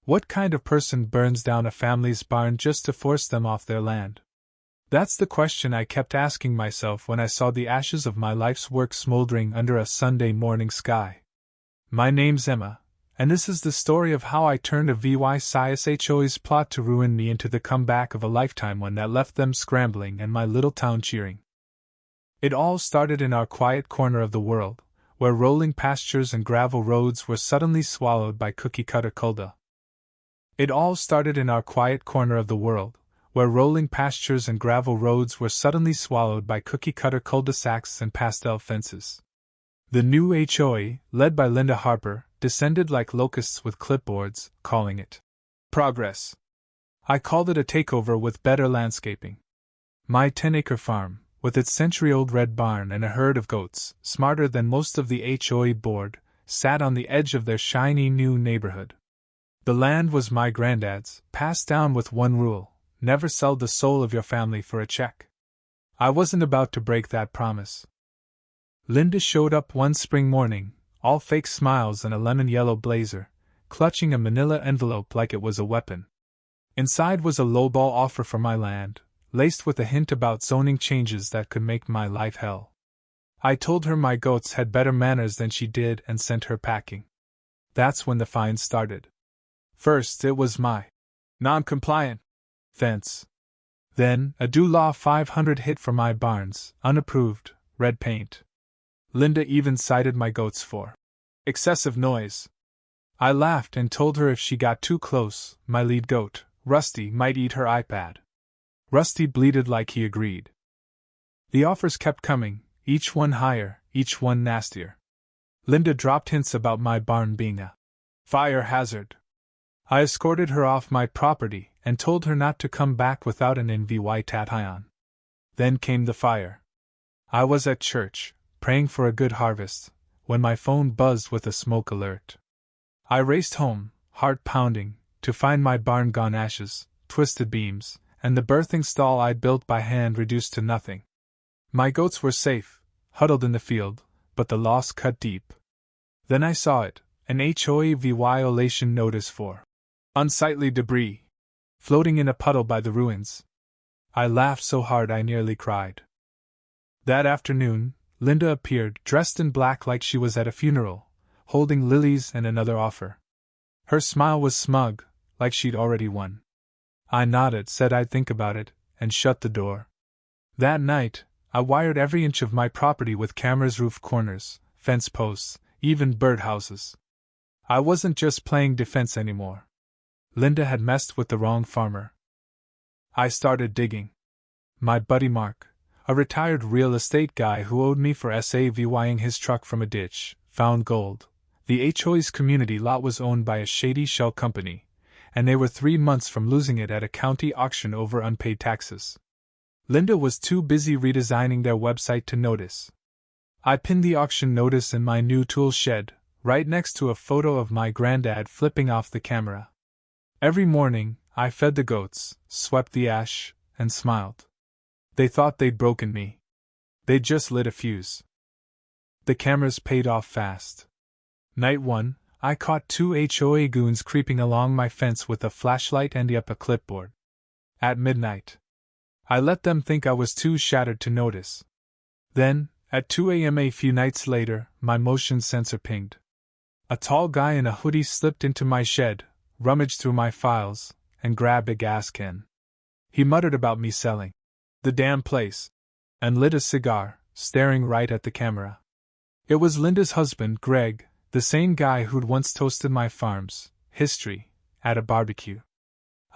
What kind of person burns down a family's barn just to force them off their land? That's the question I kept asking myself when I saw the ashes of my life's work smoldering under a Sunday morning sky. My name's Emma, and this is the story of how I turned a HOA's plot to ruin me into the comeback of a lifetime, one that left them scrambling and my little town cheering. It all started in our quiet corner of the world, where rolling pastures and gravel roads were suddenly swallowed by cookie-cutter culda. It all started in our quiet corner of the world, where rolling pastures and gravel roads were suddenly swallowed by cookie-cutter cul-de-sacs and pastel fences. The new HOA, led by Linda Harper, descended like locusts with clipboards, calling it progress. I called it a takeover with better landscaping. My 10-acre farm, with its century-old red barn and a herd of goats, smarter than most of the HOA board, sat on the edge of their shiny new neighborhood. The land was my granddad's, passed down with one rule: never sell the soul of your family for a check. I wasn't about to break that promise. Linda showed up one spring morning, all fake smiles and a lemon-yellow blazer, clutching a manila envelope like it was a weapon. Inside was a lowball offer for my land, laced with a hint about zoning changes that could make my life hell. I told her my goats had better manners than she did and sent her packing. That's when the fine started. First, it was my non-compliant fence. Then, a DO Law 500 hit for my barns, unapproved, red paint. Linda even cited my goats for excessive noise. I laughed and told her if she got too close, my lead goat, Rusty, might eat her iPad. Rusty bleated like he agreed. The offers kept coming, each one higher, each one nastier. Linda dropped hints about my barn being a fire hazard. I escorted her off my property and told her not to come back without an invite on. Then came the fire. I was at church, praying for a good harvest, when my phone buzzed with a smoke alert. I raced home, heart pounding, to find my barn gone ashes, twisted beams, and the birthing stall I'd built by hand reduced to nothing. My goats were safe, huddled in the field, but the loss cut deep. Then I saw it, an HOA violation notice for unsightly debris, floating in a puddle by the ruins. I laughed so hard I nearly cried. That afternoon, Linda appeared, dressed in black like she was at a funeral, holding lilies and another offer. Her smile was smug, like she'd already won. I nodded, said I'd think about it, and shut the door. That night, I wired every inch of my property with cameras, roof corners, fence posts, even birdhouses. I wasn't just playing defense anymore. Linda had messed with the wrong farmer. I started digging. My buddy Mark, a retired real estate guy who owed me for SAVYing his truck from a ditch, found gold. The HOA's community lot was owned by a shady shell company, and they were 3 months from losing it at a county auction over unpaid taxes. Linda was too busy redesigning their website to notice. I pinned the auction notice in my new tool shed, right next to a photo of my granddad flipping off the camera. Every morning, I fed the goats, swept the ash, and smiled. They thought they'd broken me. They'd just lit a fuse. The cameras paid off fast. Night 1, I caught 2 HOA goons creeping along my fence with a flashlight and a clipboard. At midnight, I let them think I was too shattered to notice. Then, at 2 a.m. a few nights later, my motion sensor pinged. A tall guy in a hoodie slipped into my shed, rummaged through my files, and grabbed a gas can. He muttered about me selling the damn place, and lit a cigar, staring right at the camera. It was Linda's husband, Greg, the same guy who'd once toasted my farm's history at a barbecue.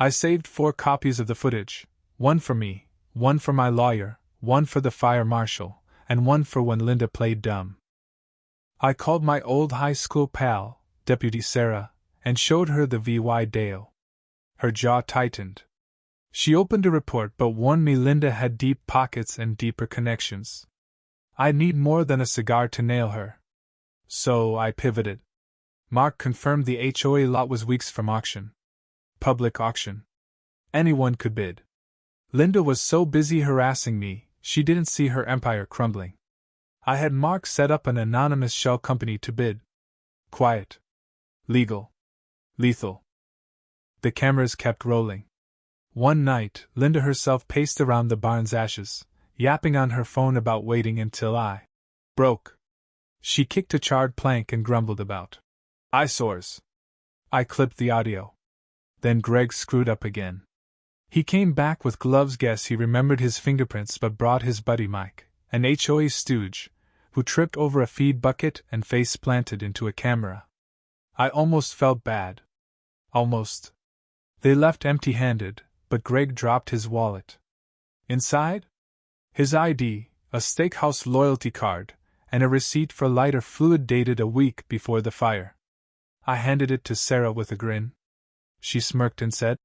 I saved 4 copies of the footage, one for me, one for my lawyer, one for the fire marshal, and one for when Linda played dumb. I called my old high school pal, Deputy Sarah, and showed her the video. Her jaw tightened. She opened a report but warned me Linda had deep pockets and deeper connections. I'd need more than a cigar to nail her. So I pivoted. Mark confirmed the HOA lot was weeks from auction. Public auction. Anyone could bid. Linda was so busy harassing me, she didn't see her empire crumbling. I had Mark set up an anonymous shell company to bid. Quiet. Legal. Lethal. The cameras kept rolling. One night, Linda herself paced around the barn's ashes, yapping on her phone about waiting until I broke. She kicked a charred plank and grumbled about eyesores. I clipped the audio. Then Greg screwed up again. He came back with gloves. Guess he remembered his fingerprints but brought his buddy Mike, an HOA stooge, who tripped over a feed bucket and face planted into a camera. I almost felt bad. Almost. They left empty-handed, but Greg dropped his wallet. Inside? His ID, a steakhouse loyalty card, and a receipt for lighter fluid dated a week before the fire. I handed it to Sarah with a grin. She smirked and said,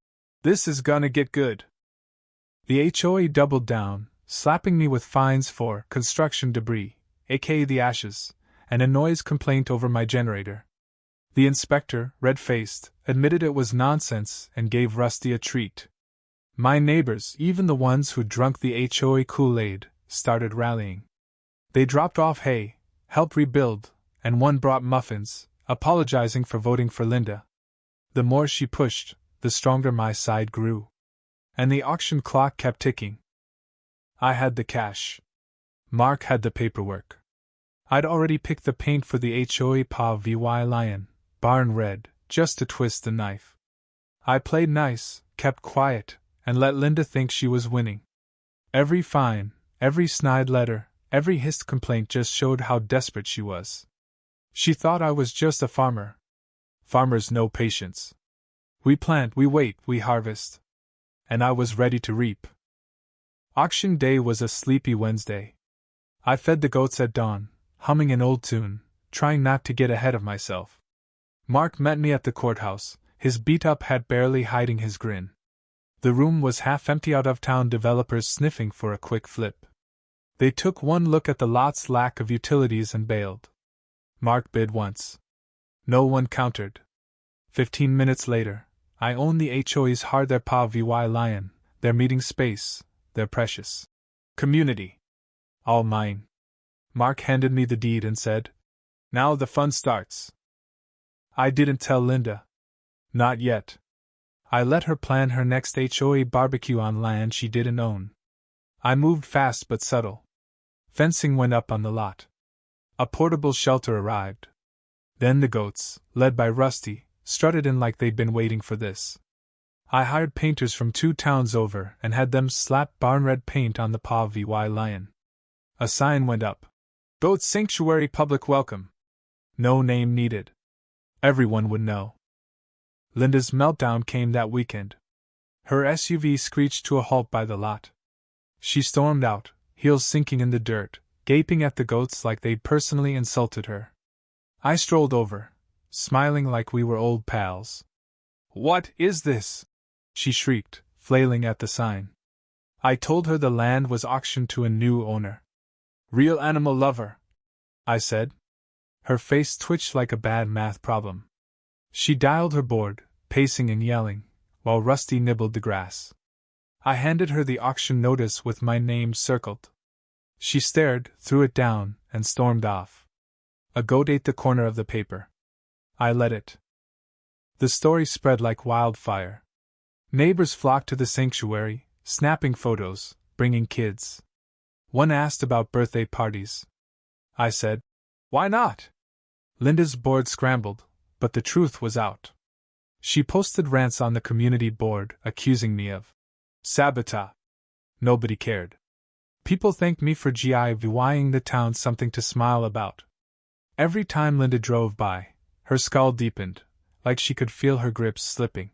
"This is gonna get good." The HOA doubled down, slapping me with fines for construction debris, aka the ashes, and a noise complaint over my generator. The inspector, red-faced, admitted it was nonsense and gave Rusty a treat. My neighbors, even the ones who drunk the HOA Kool-Aid, started rallying. They dropped off hay, helped rebuild, and one brought muffins, apologizing for voting for Linda. The more she pushed, the stronger my side grew. And the auction clock kept ticking. I had the cash. Mark had the paperwork. I'd already picked the paint for the HOA PA VY Lion, barn red, just to twist the knife. I played nice, kept quiet, and let Linda think she was winning. Every fine, every snide letter, every hissed complaint just showed how desperate she was. She thought I was just a farmer. Farmers know patience. We plant, we wait, we harvest. And I was ready to reap. Auction day was a sleepy Wednesday. I fed the goats at dawn, humming an old tune, trying not to get ahead of myself. Mark met me at the courthouse, his beat-up hat barely hiding his grin. The room was half empty, out-of-town developers sniffing for a quick flip. They took one look at the lot's lack of utilities and bailed. Mark bid once. No one countered. 15 minutes later, I owned the HOA's hard, their PA VY Lion, their meeting space, their precious community. All mine. Mark handed me the deed and said, "Now the fun starts." I didn't tell Linda. Not yet. I let her plan her next HOA barbecue on land she didn't own. I moved fast but subtle. Fencing went up on the lot. A portable shelter arrived. Then the goats, led by Rusty, strutted in like they'd been waiting for this. I hired painters from 2 towns over and had them slap barn red paint on the PA VY Lion. A sign went up. "Goat Sanctuary Public Welcome." No name needed. Everyone would know. Linda's meltdown came that weekend. Her SUV screeched to a halt by the lot. She stormed out, heels sinking in the dirt, gaping at the goats like they'd personally insulted her. I strolled over, smiling like we were old pals. "What is this?" she shrieked, flailing at the sign. I told her the land was auctioned to a new owner. "Real animal lover," I said. Her face twitched like a bad math problem. She dialed her board, pacing and yelling, while Rusty nibbled the grass. I handed her the auction notice with my name circled. She stared, threw it down, and stormed off. A goat ate the corner of the paper. I let it. The story spread like wildfire. Neighbors flocked to the sanctuary, snapping photos, bringing kids. One asked about birthday parties. I said, "Why not?" Linda's board scrambled, but the truth was out. She posted rants on the community board, accusing me of sabotage. Nobody cared. People thanked me for giving the town something to smile about. Every time Linda drove by, her skull deepened, like she could feel her grips slipping.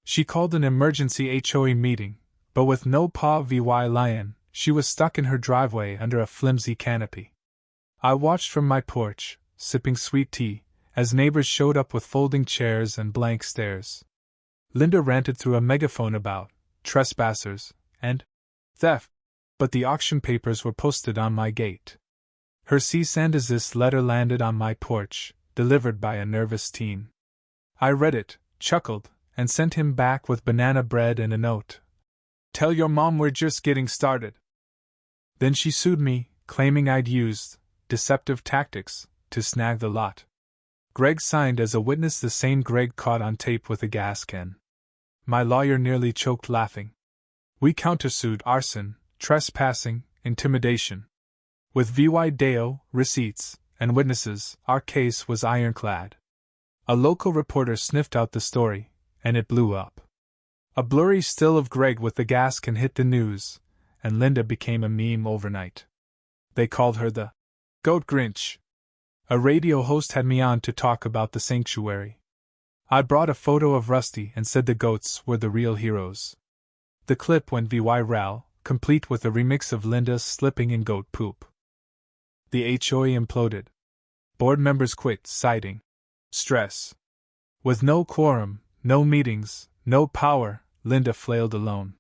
She called an emergency HOA meeting, but with no PA VY Lion, she was stuck in her driveway under a flimsy canopy. I watched from my porch, sipping sweet tea, as neighbors showed up with folding chairs and blank stares. Linda ranted through a megaphone about trespassers and theft, but the auction papers were posted on my gate. Her cease and desist letter landed on my porch, delivered by a nervous teen. I read it, chuckled, and sent him back with banana bread and a note. "Tell your mom we're just getting started." Then she sued me, claiming I'd used deceptive tactics to snag the lot. Greg signed as a witness, the same Greg caught on tape with a gas can. My lawyer nearly choked laughing. We countersued arson, trespassing, intimidation. With video, receipts, and witnesses, our case was ironclad. A local reporter sniffed out the story, and it blew up. A blurry still of Greg with the gas can hit the news, and Linda became a meme overnight. They called her the Goat Grinch. A radio host had me on to talk about the sanctuary. I brought a photo of Rusty and said the goats were the real heroes. The clip went viral, complete with a remix of Linda slipping in goat poop. The HOA imploded. Board members quit, citing stress. With no quorum, no meetings, no power, Linda flailed alone.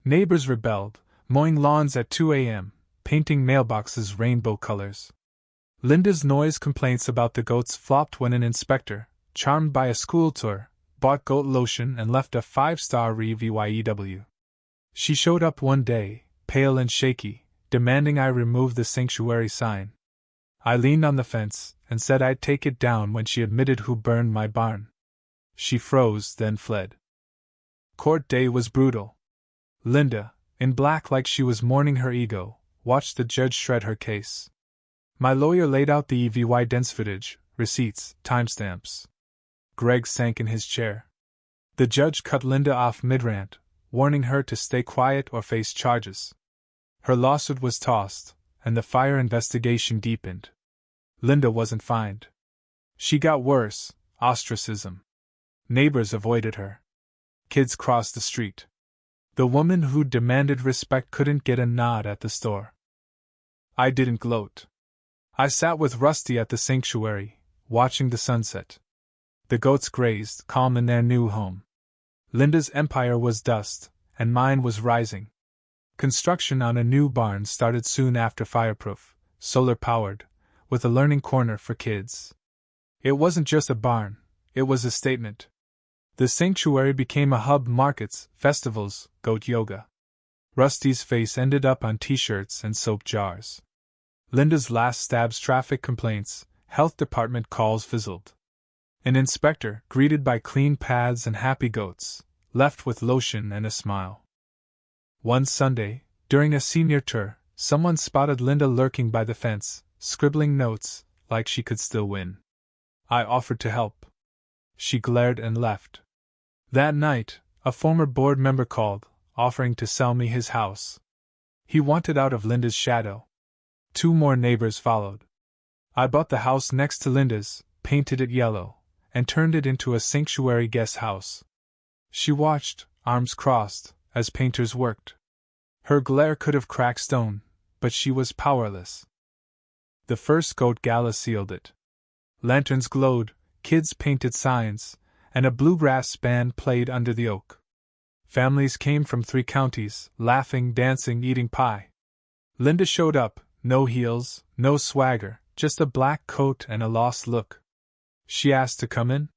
Neighbors rebelled, mowing lawns at 2 a.m., painting mailboxes rainbow colors. Linda's noise complaints about the goats flopped when an inspector, charmed by a school tour, bought goat lotion and left a 5-star review. She showed up one day, pale and shaky, demanding I remove the sanctuary sign. I leaned on the fence and said I'd take it down when she admitted who burned my barn. She froze, then fled. Court day was brutal. Linda, in black like she was mourning her ego, watched the judge shred her case. My lawyer laid out the evidence footage, receipts, timestamps. Greg sank in his chair. The judge cut Linda off mid-rant, warning her to stay quiet or face charges. Her lawsuit was tossed, and the fire investigation deepened. Linda wasn't fined. She got worse, ostracism. Neighbors avoided her. Kids crossed the street. The woman who demanded respect couldn't get a nod at the store. I didn't gloat. I sat with Rusty at the sanctuary, watching the sunset. The goats grazed, calm in their new home. Linda's empire was dust, and mine was rising. Construction on a new barn started soon after, fireproof, solar-powered, with a learning corner for kids. It wasn't just a barn, it was a statement. The sanctuary became a hub: markets, festivals, goat yoga. Rusty's face ended up on t-shirts and soap jars. Linda's last stabs: traffic complaints, health department calls fizzled. An inspector, greeted by clean paths and happy goats, left with lotion and a smile. One Sunday, during a senior tour, someone spotted Linda lurking by the fence, scribbling notes, like she could still win. I offered to help. She glared and left. That night, a former board member called, offering to sell me his house. He wanted out of Linda's shadow. 2 more neighbors followed. I bought the house next to Linda's, painted it yellow, and turned it into a sanctuary guest house. She watched, arms crossed, as painters worked. Her glare could have cracked stone, but she was powerless. The first goat gala sealed it. Lanterns glowed, kids painted signs, and a bluegrass band played under the oak. Families came from 3 counties, laughing, dancing, eating pie. Linda showed up, no heels, no swagger, just a black coat and a lost look. She asked to come in.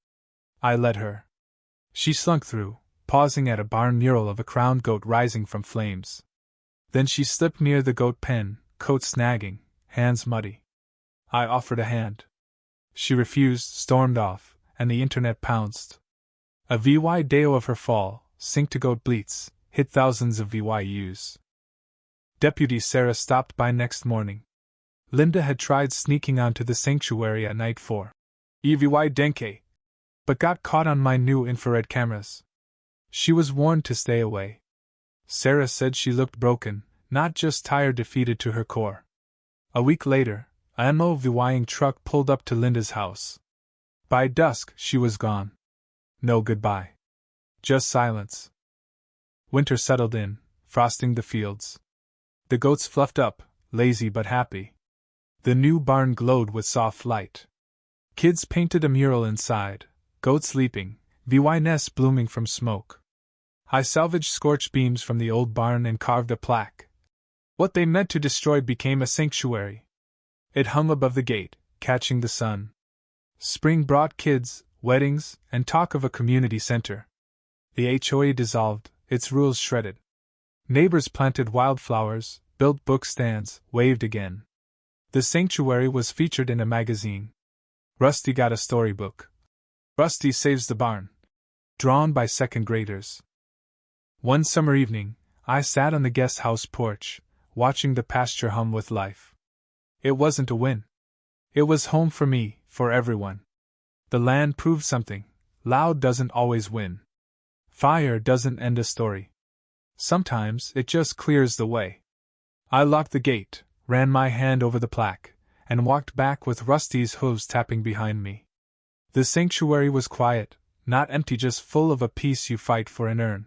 I let her. She slunk through, pausing at a barn mural of a crowned goat rising from flames. Then she slipped near the goat pen, coat snagging, hands muddy. I offered a hand. She refused, stormed off, and the internet pounced. A video of her fall, sync to goat bleats, hit thousands of views. Deputy Sarah stopped by next morning. Linda had tried sneaking onto the sanctuary at night for denke, but got caught on my new infrared cameras. She was warned to stay away. Sarah said she looked broken, not just tired, defeated to her core. A week later, a MOVing truck pulled up to Linda's house. By dusk, she was gone. No goodbye. Just silence. Winter settled in, frosting the fields. The goats fluffed up, lazy but happy. The new barn glowed with soft light. Kids painted a mural inside, goats leaping, nests blooming from smoke. I salvaged scorched beams from the old barn and carved a plaque. What they meant to destroy became a sanctuary. It hung above the gate, catching the sun. Spring brought kids, weddings, and talk of a community center. The HOA dissolved, its rules shredded. Neighbors planted wildflowers, built book stands, waved again. The sanctuary was featured in a magazine. Rusty got a storybook. Rusty saves the barn. drawn by second graders. One summer evening, I sat on the guest house porch, watching the pasture hum with life. It wasn't a win. It was home for me, for everyone. The land proved something: loud doesn't always win. Fire doesn't end a story. Sometimes it just clears the way. I locked the gate, ran my hand over the plaque, and walked back with Rusty's hooves tapping behind me. The sanctuary was quiet, not empty, just full of a peace you fight for and earn.